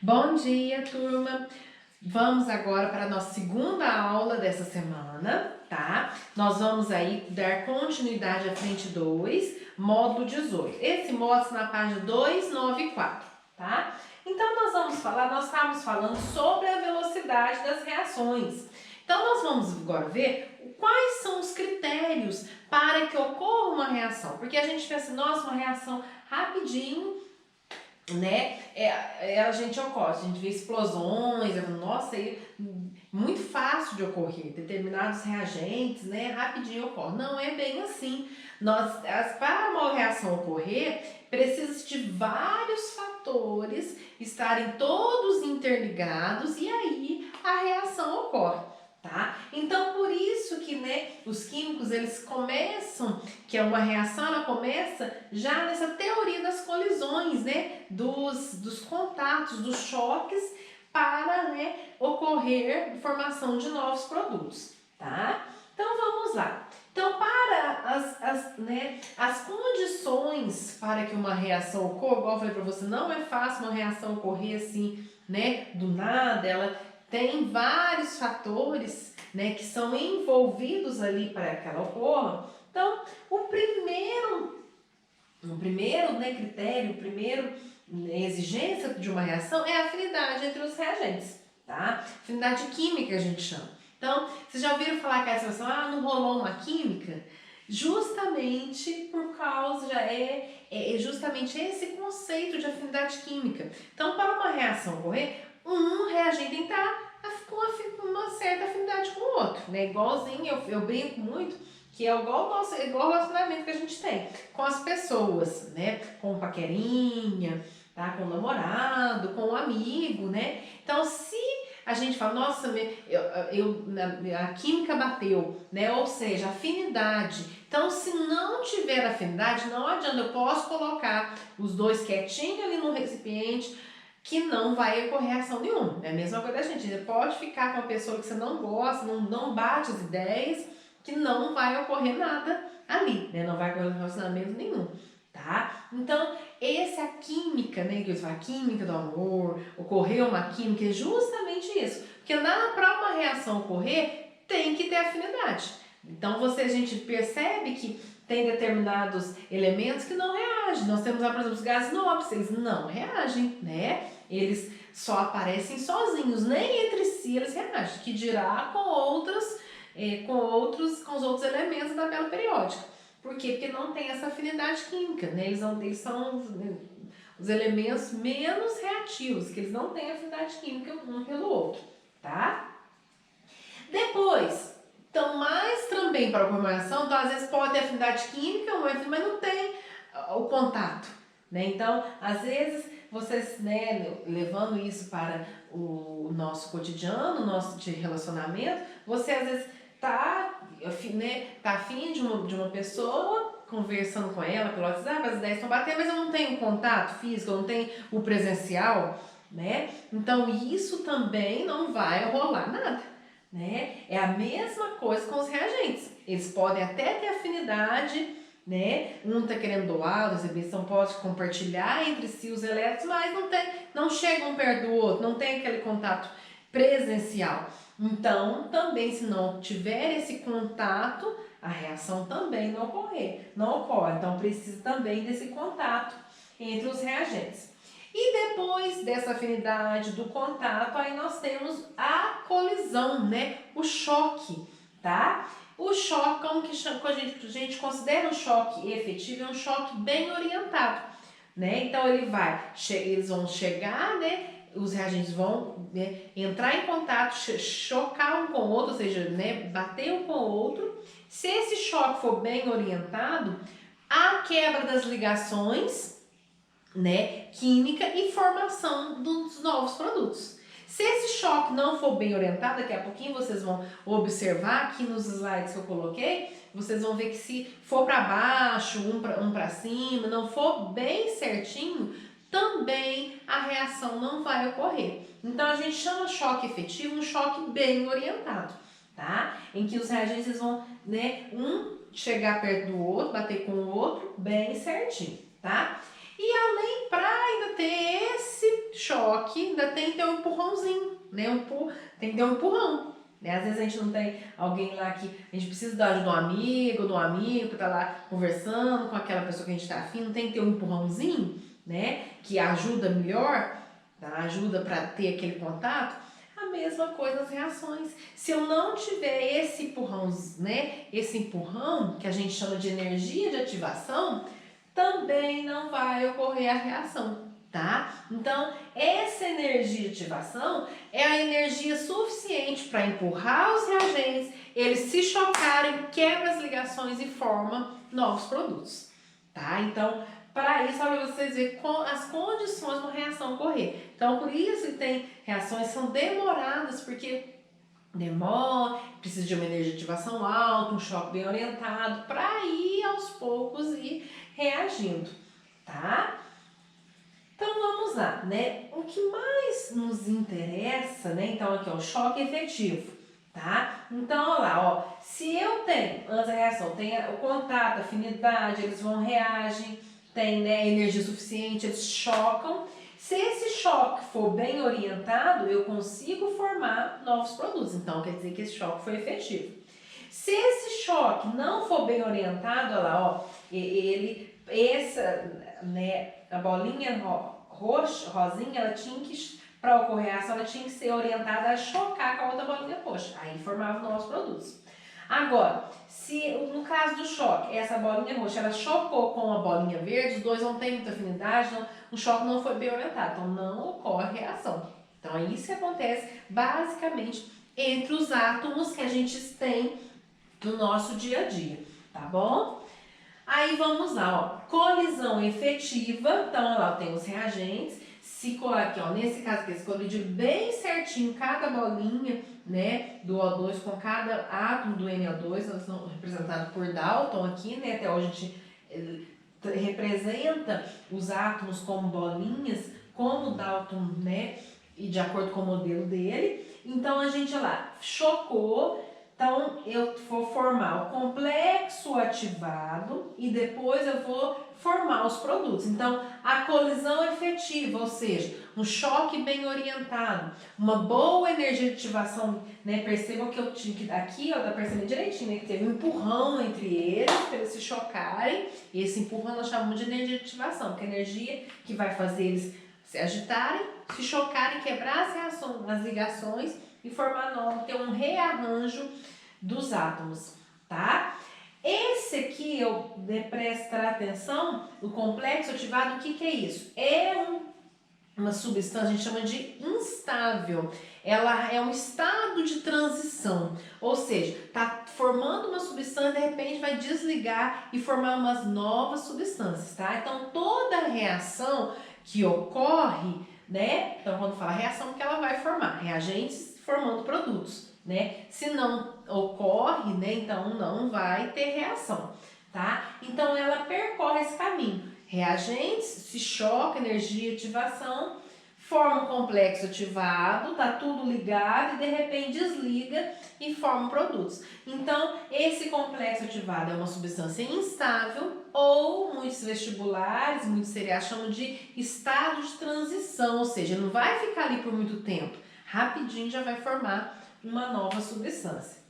Bom dia, turma! Vamos agora para a nossa segunda aula dessa semana, tá? Nós vamos aí dar continuidade à frente 2, módulo 18. Esse módulo está na página 294, tá? Então, nós estávamos falando sobre a velocidade das reações. Então, nós vamos agora ver quais são os critérios para que ocorra uma reação. Porque a gente pensa, nossa, uma reação rapidinho, né? A gente ocorre, a gente vê explosões, nossa, muito fácil de ocorrer, determinados reagentes, né? Rapidinho ocorre. Não é bem assim. Para uma reação ocorrer, precisa de vários fatores estarem todos interligados e aí a reação ocorre. Tá? Então, por isso que, né, os químicos, eles começam, que é uma reação, ela começa já nessa teoria das colisões, né, dos contatos, dos choques, para, né, ocorrer formação de novos produtos, tá? Então, vamos lá. Então, para as condições para que uma reação ocorra, igual eu falei para você, não é fácil uma reação ocorrer assim, né, do nada, ela tem vários fatores, né, que são envolvidos ali para que ela ocorra. Então, o primeiro, né, critério, exigência de uma reação é a afinidade entre os reagentes, tá? Afinidade química a gente chama. Então, vocês já ouviram falar que essa situação, não rolou uma química? Justamente por causa, justamente esse conceito de afinidade química. Então, para uma reação ocorrer, um reagente tem que estar com uma certa afinidade com o outro, né? Igualzinho, eu brinco muito, que é igual o relacionamento que a gente tem com as pessoas, né? Com o paquerinha, tá? Com o namorado, com o amigo, né? Então, se a gente fala, nossa, a química bateu, né? Ou seja, afinidade. Então, se não tiver afinidade, não adianta, eu posso colocar os dois quietinhos ali no recipiente, que não vai ocorrer ação nenhuma. É a mesma coisa da gente. Você pode ficar com uma pessoa que você não gosta, não bate as ideias, que não vai ocorrer nada ali, né? Não vai ocorrer relacionamento nenhum, tá? Então, essa é a química, né? Que a química do amor, ocorreu uma química, é justamente isso. Porque para uma reação ocorrer, tem que ter afinidade. Então, a gente percebe que tem determinados elementos que não reagem. Nós temos, por exemplo, os gases nobres, eles não reagem, né? Eles só aparecem sozinhos, nem entre si eles reagem, que dirá com os outros elementos da tabela periódica. Por quê? Porque não tem essa afinidade química, né? Eles são os elementos menos reativos, que eles não têm afinidade química um pelo outro, tá? Depois, então, mais também para a formulação, então às vezes pode ter afinidade química, mas não tem o contato, né? Então, às vezes, vocês, né, levando isso para o nosso cotidiano, nosso de relacionamento, você às vezes tá afim de uma pessoa, conversando com ela pelo WhatsApp, as ideias estão batendo, mas eu não tenho contato físico, eu não tenho o presencial, né? Então, isso também não vai rolar nada. Né? É a mesma coisa com os reagentes. Eles podem até ter afinidade, né? Um tá querendo doar, eles pode compartilhar entre si os elétrons, mas não chegam perto do outro, não tem aquele contato presencial. Então, também se não tiver esse contato, a reação também não ocorre. Então, precisa também desse contato entre os reagentes. E depois dessa afinidade, do contato, aí nós temos a colisão, né? O choque, tá? O choque, como que a gente considera um choque efetivo, é um choque bem orientado, né? Então, eles vão chegar, né? Os reagentes vão, né, entrar em contato, chocar um com o outro, ou seja, né, bater um com o outro. Se esse choque for bem orientado, a quebra das ligações, né, química e formação dos novos produtos. Se esse choque não for bem orientado, daqui a pouquinho vocês vão observar aqui nos slides que eu coloquei, vocês vão ver que se for para baixo, um para cima, não for bem certinho, também a reação não vai ocorrer. Então a gente chama choque efetivo um choque bem orientado, tá? Em que os reagentes vão, né, chegar perto do outro, bater com o outro bem certinho, tá? E além, para ainda ter esse choque, ainda tem ter um empurrãozinho, né? Tem que ter um empurrão. Né? Às vezes a gente não tem alguém lá que a gente precisa da ajuda de um amigo que tá lá conversando com aquela pessoa que a gente tá afim, não tem que ter um empurrãozinho, né? Que ajuda melhor, tá? Ajuda para ter aquele contato. A mesma coisa nas reações. Se eu não tiver esse empurrão, né? Esse empurrão, que a gente chama de energia de ativação, também não vai ocorrer a reação, tá? Então, essa energia de ativação é a energia suficiente para empurrar os reagentes, eles se chocarem, quebra as ligações e forma novos produtos, tá? Então, para isso, para vocês verem as condições para a reação ocorrer. Então, por isso que tem reações que são demoradas, porque precisa de uma energia de ativação alta, um choque bem orientado, para ir aos poucos e reagindo, tá? Então vamos lá, né? O que mais nos interessa, né? Então aqui, ó, o choque efetivo, tá? Então, olha lá, ó, se eu tenho, antes da reação, tem o contato, a afinidade, eles reagem, tem, né, energia suficiente, eles chocam. Se esse choque for bem orientado, eu consigo formar novos produtos. Então, quer dizer que esse choque foi efetivo. Se esse choque não for bem orientado, olha lá, ó, né, a bolinha rosinha, ela tinha que, para ocorrer a ação, ela tinha que ser orientada a chocar com a outra bolinha roxa. Aí formava novos produtos. Agora, se no caso do choque, essa bolinha roxa, ela chocou com a bolinha verde, os dois não têm muita afinidade, não, o choque não foi bem orientado, então não ocorre reação. Então é isso que acontece basicamente entre os átomos que a gente tem no nosso dia a dia, tá bom? Aí vamos lá, ó, colisão efetiva, então lá tem os reagentes, se colar aqui, ó, nesse caso aqui, se colidir bem certinho cada bolinha, né, do O2 com cada átomo do NO2, elas são representados por Dalton aqui, né, até hoje a gente representa os átomos como bolinhas, como Dalton, né, e de acordo com o modelo dele. Então a gente, olha lá, chocou. Então, eu vou formar o complexo ativado e depois eu vou formar os produtos. Então, a colisão efetiva, ou seja, um choque bem orientado, uma boa energia de ativação, né? Percebam que eu tinha que aqui, ó, tá percebendo direitinho, né? Que teve um empurrão entre eles, para eles se chocarem. E esse empurrão nós chamamos de energia de ativação, que é a energia que vai fazer eles se agitarem, se chocarem, quebrar as ligações e formar novo, ter um rearranjo dos átomos, tá? Esse aqui, eu prestar atenção, o complexo ativado, o que que é isso? É uma substância, a gente chama de instável. Ela é um estado de transição, ou seja, tá formando uma substância, de repente vai desligar e formar umas novas substâncias, tá? Então, toda reação que ocorre, né? Então, quando fala reação, que ela vai formar reagentes formando produtos, né? Se não ocorre, né? Então não vai ter reação, tá? Então ela percorre esse caminho. Reagentes, se choca, energia, ativação, forma um complexo ativado, tá tudo ligado e de repente desliga e forma produtos. Então, esse complexo ativado é uma substância instável ou muitos vestibulares, muitos cereais chamam de estado de transição, ou seja, não vai ficar ali por muito tempo. Rapidinho já vai formar uma nova substância.